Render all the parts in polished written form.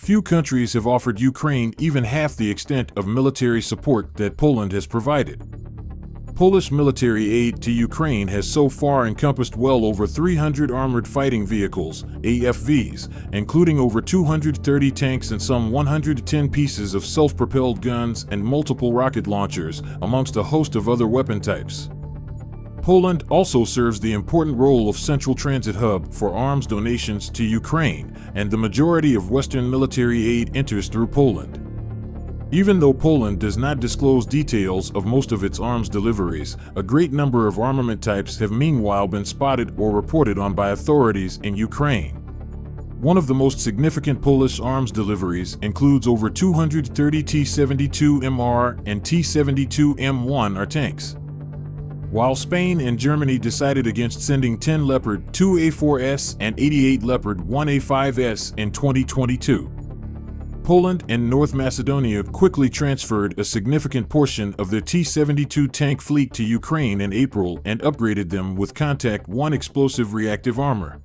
Few countries have offered Ukraine even half the extent of military support that Poland has provided. Polish military aid to Ukraine has so far encompassed well over 300 armored fighting vehicles, AFVs, including over 230 tanks and some 110 pieces of self-propelled guns and multiple rocket launchers, amongst a host of other weapon types. Poland also serves the important role of central transit hub for arms donations to Ukraine, and the majority of Western military aid enters through Poland. Even though Poland does not disclose details of most of its arms deliveries, a great number of armament types have meanwhile been spotted or reported on by authorities in Ukraine. One of the most significant Polish arms deliveries includes over 230 T-72MR and T-72M1R tanks. While Spain and Germany decided against sending 10 Leopard 2A4S and 88 Leopard 1A5S in 2022. Poland and North Macedonia quickly transferred a significant portion of their T-72 tank fleet to Ukraine in April and upgraded them with Contact 1 explosive reactive armor.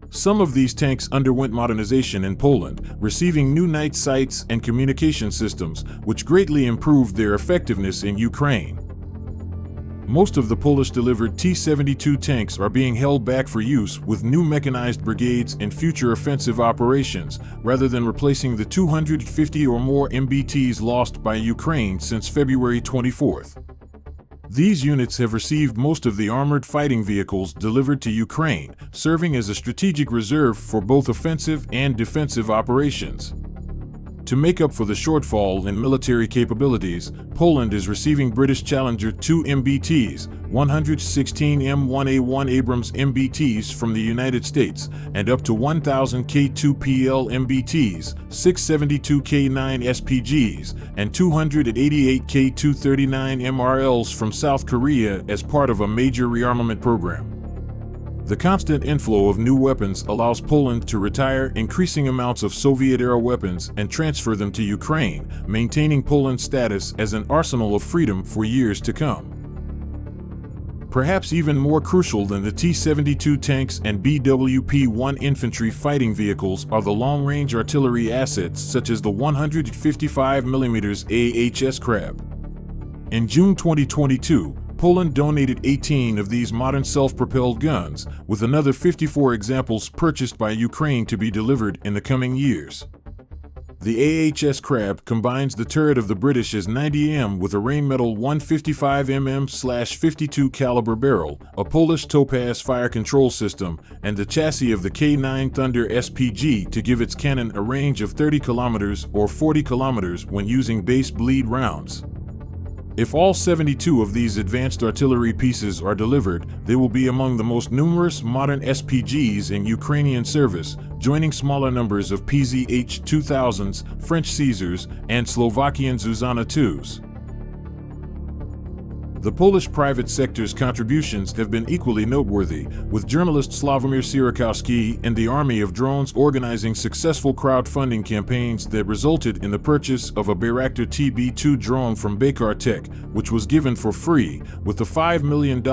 Some of these tanks underwent modernization in Poland, receiving new night sights and communication systems, which greatly improved their effectiveness in Ukraine. Most of the Polish-delivered T-72 tanks are being held back for use with new mechanized brigades in future offensive operations, rather than replacing the 250 or more MBTs lost by Ukraine since February 24th. These units have received most of the armored fighting vehicles delivered to Ukraine, serving as a strategic reserve for both offensive and defensive operations. To make up for the shortfall in military capabilities, Poland is receiving British Challenger 2 MBTs, 116 M1A1 Abrams MBTs from the United States, and up to 1,000 K2PL MBTs, 672 K9 SPGs, and 288 K239 MRLs from South Korea as part of a major rearmament program. The constant inflow of new weapons allows Poland to retire increasing amounts of Soviet-era weapons and transfer them to Ukraine, maintaining Poland's status as an arsenal of freedom for years to come. Perhaps even more crucial than the T-72 tanks and BWP-1 infantry fighting vehicles are the long-range artillery assets such as the 155mm AHS Crab. In June 2022, Poland donated 18 of these modern self-propelled guns, with another 54 examples purchased by Ukraine to be delivered in the coming years. The AHS Crab combines the turret of the British S-90M with a Rheinmetall 155mm/52 caliber barrel, a Polish Topaz fire control system, and the chassis of the K9 Thunder SPG to give its cannon a range of 30 km or 40 km when using base bleed rounds. If all 72 of these advanced artillery pieces are delivered, they will be among the most numerous modern SPGs in Ukrainian service, joining smaller numbers of PZH-2000s, French Caesars, and Slovakian Zuzana IIs. The Polish private sector's contributions have been equally noteworthy, with journalist Sławomir Sierakowski and the Army of Drones organizing successful crowdfunding campaigns that resulted in the purchase of a Bayraktar TB2 drone from Baykar Tech, which was given for free, with the $5 million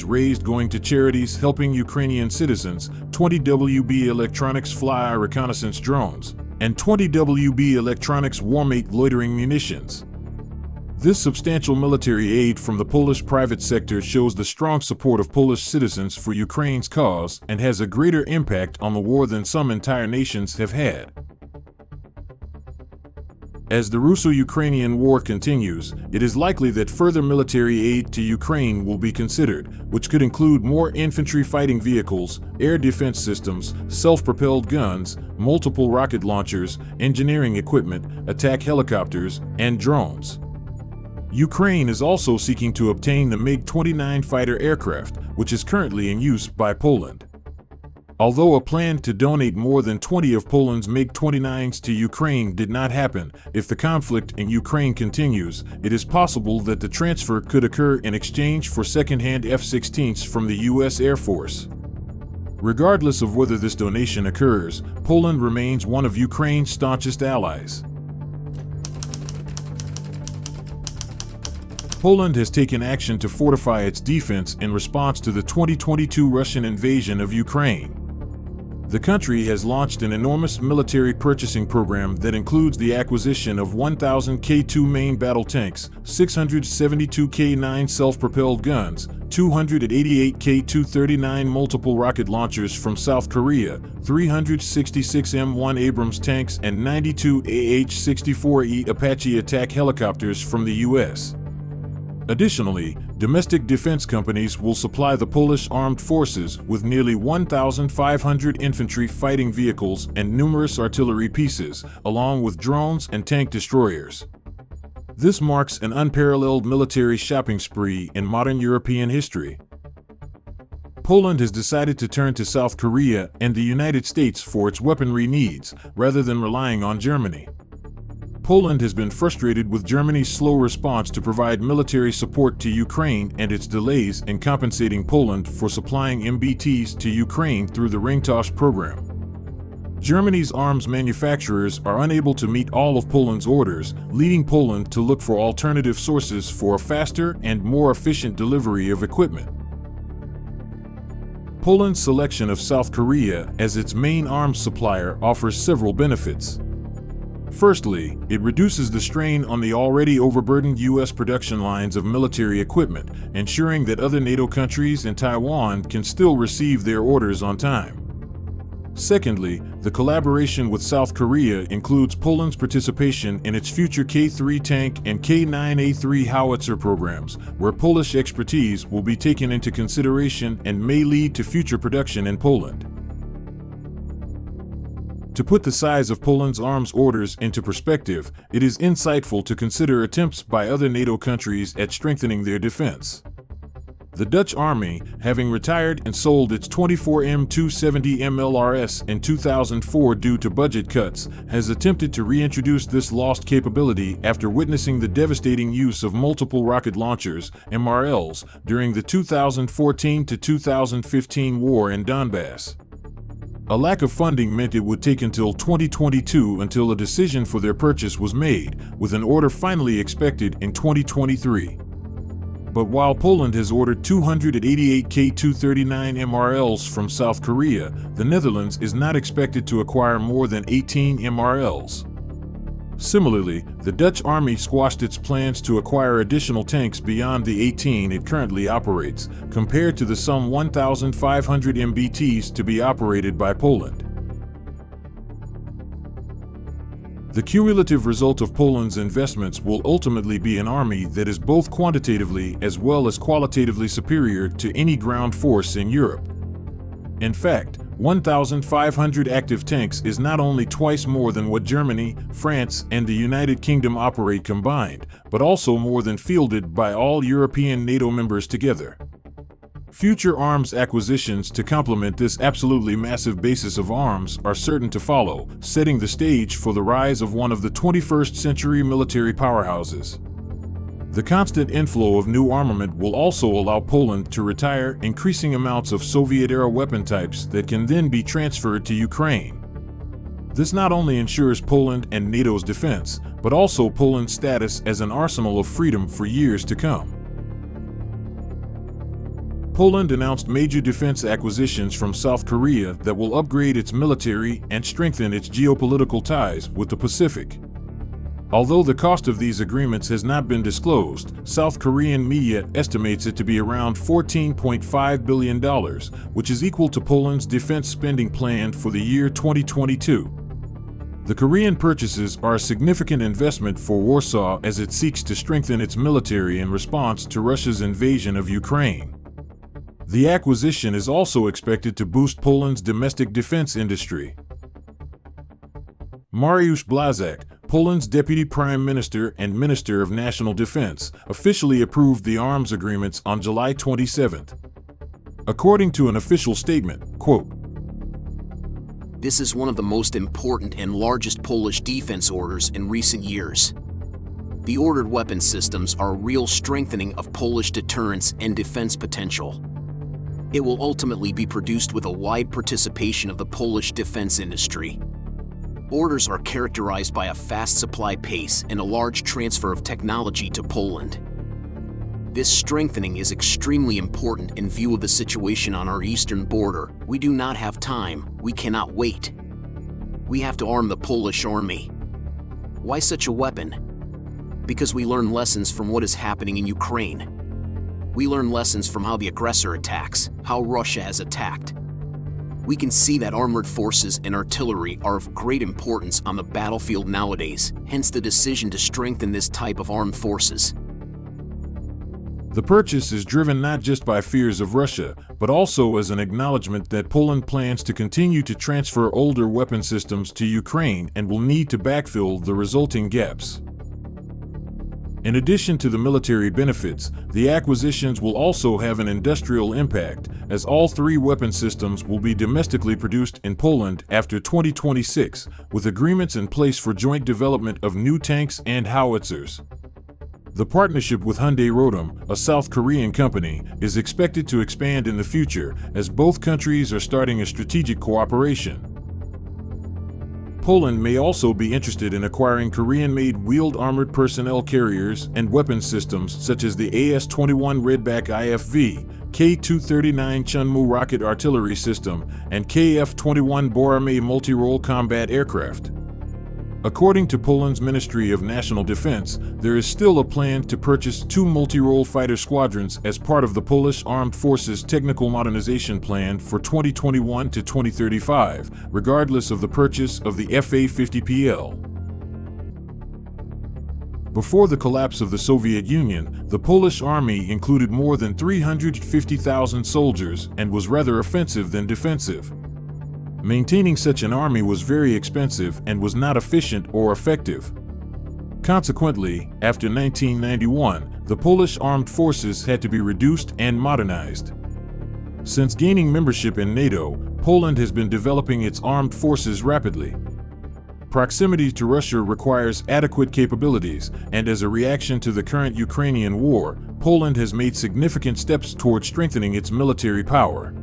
raised going to charities helping Ukrainian citizens, 20 WB Electronics Fly-Eye reconnaissance drones, and 20 WB Electronics Warmate loitering munitions. This substantial military aid from the Polish private sector shows the strong support of Polish citizens for Ukraine's cause and has a greater impact on the war than some entire nations have had. As the Russo-Ukrainian war continues, it is likely that further military aid to Ukraine will be considered, which could include more infantry fighting vehicles, air defense systems, self-propelled guns, multiple rocket launchers, engineering equipment, attack helicopters, and drones. Ukraine is also seeking to obtain the MiG-29 fighter aircraft, which is currently in use by Poland. Although a plan to donate more than 20 of Poland's MiG-29s to Ukraine did not happen, if the conflict in Ukraine continues, it is possible that the transfer could occur in exchange for second-hand F-16s from the U.S. Air Force. Regardless of whether this donation occurs, Poland remains one of Ukraine's staunchest allies. Poland has taken action to fortify its defense in response to the 2022 Russian invasion of Ukraine. The country has launched an enormous military purchasing program that includes the acquisition of 1,000 K2 main battle tanks, 672 K9 self-propelled guns, 288 K2-39 multiple rocket launchers from South Korea, 366 M1 Abrams tanks, and 92 AH-64E Apache attack helicopters from the U.S. Additionally, domestic defense companies will supply the Polish armed forces with nearly 1,500 infantry fighting vehicles and numerous artillery pieces, along with drones and tank destroyers. This marks an unparalleled military shopping spree in modern European history. Poland has decided to turn to South Korea and the United States for its weaponry needs, rather than relying on Germany. Poland has been frustrated with Germany's slow response to provide military support to Ukraine and its delays in compensating Poland for supplying MBTs to Ukraine through the Ringtausch program. Germany's arms manufacturers are unable to meet all of Poland's orders, leading Poland to look for alternative sources for a faster and more efficient delivery of equipment. Poland's selection of South Korea as its main arms supplier offers several benefits. Firstly, it reduces the strain on the already overburdened U.S. production lines of military equipment, ensuring that other NATO countries and Taiwan can still receive their orders on time. Secondly, the collaboration with South Korea includes Poland's participation in its future K3 tank and K9A3 howitzer programs, where Polish expertise will be taken into consideration and may lead to future production in Poland. To put the size of Poland's arms orders into perspective, it is insightful to consider attempts by other NATO countries at strengthening their defense. The Dutch Army, having retired and sold its 24 M270 MLRS in 2004 due to budget cuts, has attempted to reintroduce this lost capability after witnessing the devastating use of multiple rocket launchers, MRLs, during the 2014 to 2015 war in Donbass. A lack of funding meant it would take until 2022 until a decision for their purchase was made, with an order finally expected in 2023. But while Poland has ordered 288 K2-39 MRLs from South Korea, the Netherlands is not expected to acquire more than 18 MRLs. Similarly, the Dutch Army squashed its plans to acquire additional tanks beyond the 18 it currently operates, compared to the some 1,500 MBTs to be operated by Poland. The cumulative result of Poland's investments will ultimately be an army that is both quantitatively as well as qualitatively superior to any ground force in Europe. In fact, 1,500 active tanks is not only twice more than what Germany, France, and the United Kingdom operate combined, but also more than fielded by all European NATO members together. Future arms acquisitions to complement this absolutely massive basis of arms are certain to follow, setting the stage for the rise of one of the 21st century military powerhouses. The constant inflow of new armament will also allow Poland to retire increasing amounts of Soviet-era weapon types that can then be transferred to Ukraine. This not only ensures Poland and NATO's defense, but also Poland's status as an arsenal of freedom for years to come. Poland announced major defense acquisitions from South Korea that will upgrade its military and strengthen its geopolitical ties with the Pacific. Although the cost of these agreements has not been disclosed, South Korean media estimates it to be around $14.5 billion, which is equal to Poland's defense spending plan for the year 2022. The Korean purchases are a significant investment for Warsaw as it seeks to strengthen its military in response to Russia's invasion of Ukraine. The acquisition is also expected to boost Poland's domestic defense industry. Mariusz Błaszczak, Poland's Deputy Prime Minister and Minister of National Defense, officially approved the arms agreements on July 27th. According to an official statement, quote, "This is one of the most important and largest Polish defense orders in recent years. The ordered weapon systems are a real strengthening of Polish deterrence and defense potential. It will ultimately be produced with a wide participation of the Polish defense industry. Orders are characterized by a fast supply pace and a large transfer of technology to Poland. This strengthening is extremely important in view of the situation on our eastern border. We do not have time. We cannot wait. We have to arm the Polish army. Why such a weapon? Because we learn lessons from what is happening in Ukraine. We learn lessons from how the aggressor attacks, how Russia has attacked. We can see that armored forces and artillery are of great importance on the battlefield nowadays, hence the decision to strengthen this type of armed forces. The purchase is driven not just by fears of Russia, but also as an acknowledgement that Poland plans to continue to transfer older weapon systems to Ukraine and will need to backfill the resulting gaps. In addition to the military benefits, the acquisitions will also have an industrial impact, as all three weapon systems will be domestically produced in Poland after 2026, with agreements in place for joint development of new tanks and howitzers. The partnership with Hyundai Rotem, a South Korean company, is expected to expand in the future as both countries are starting a strategic cooperation. Poland may also be interested in acquiring Korean-made wheeled armored personnel carriers and weapon systems such as the AS-21 Redback IFV, K-239 Chunmoo rocket artillery system, and KF-21 Borame multi-role combat aircraft. According to Poland's Ministry of National Defense, there is still a plan to purchase 2 multi-role fighter squadrons as part of the Polish Armed Forces Technical Modernization Plan for 2021 to 2035, regardless of the purchase of the FA-50PL. Before the collapse of the Soviet Union, the Polish army included more than 350,000 soldiers and was rather offensive than defensive. Maintaining such an army was very expensive and was not efficient or effective. Consequently, after 1991, the Polish armed forces had to be reduced and modernized. Since gaining membership in NATO, Poland has been developing its armed forces rapidly. Proximity to Russia requires adequate capabilities, and as a reaction to the current Ukrainian war, Poland has made significant steps toward strengthening its military power.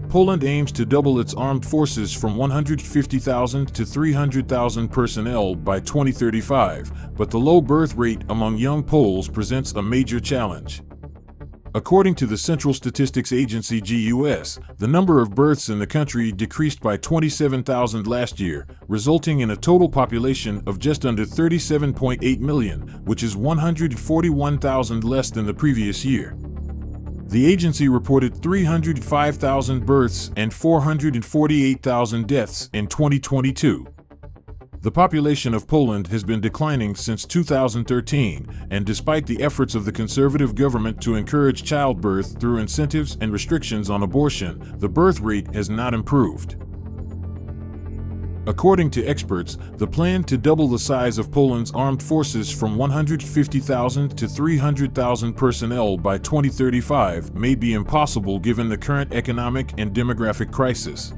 Poland aims to double its armed forces from 150,000 to 300,000 personnel by 2035, but the low birth rate among young Poles presents a major challenge. According to the Central Statistics Agency GUS, the number of births in the country decreased by 27,000 last year, resulting in a total population of just under 37.8 million, which is 141,000 less than the previous year. The agency reported 305,000 births and 448,000 deaths in 2022. The population of Poland has been declining since 2013, and despite the efforts of the conservative government to encourage childbirth through incentives and restrictions on abortion, the birth rate has not improved. According to experts, the plan to double the size of Poland's armed forces from 150,000 to 300,000 personnel by 2035 may be impossible given the current economic and demographic crisis.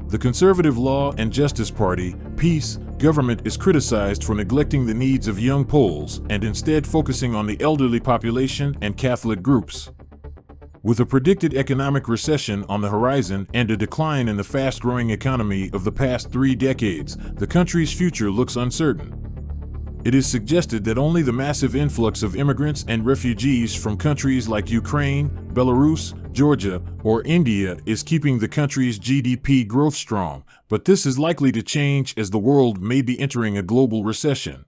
The Conservative Law and Justice Party, PiS, government is criticized for neglecting the needs of young Poles and instead focusing on the elderly population and Catholic groups. With a predicted economic recession on the horizon and a decline in the fast-growing economy of the past 3 decades, the country's future looks uncertain. It is suggested that only the massive influx of immigrants and refugees from countries like Ukraine, Belarus, Georgia, or India is keeping the country's GDP growth strong, but this is likely to change as the world may be entering a global recession.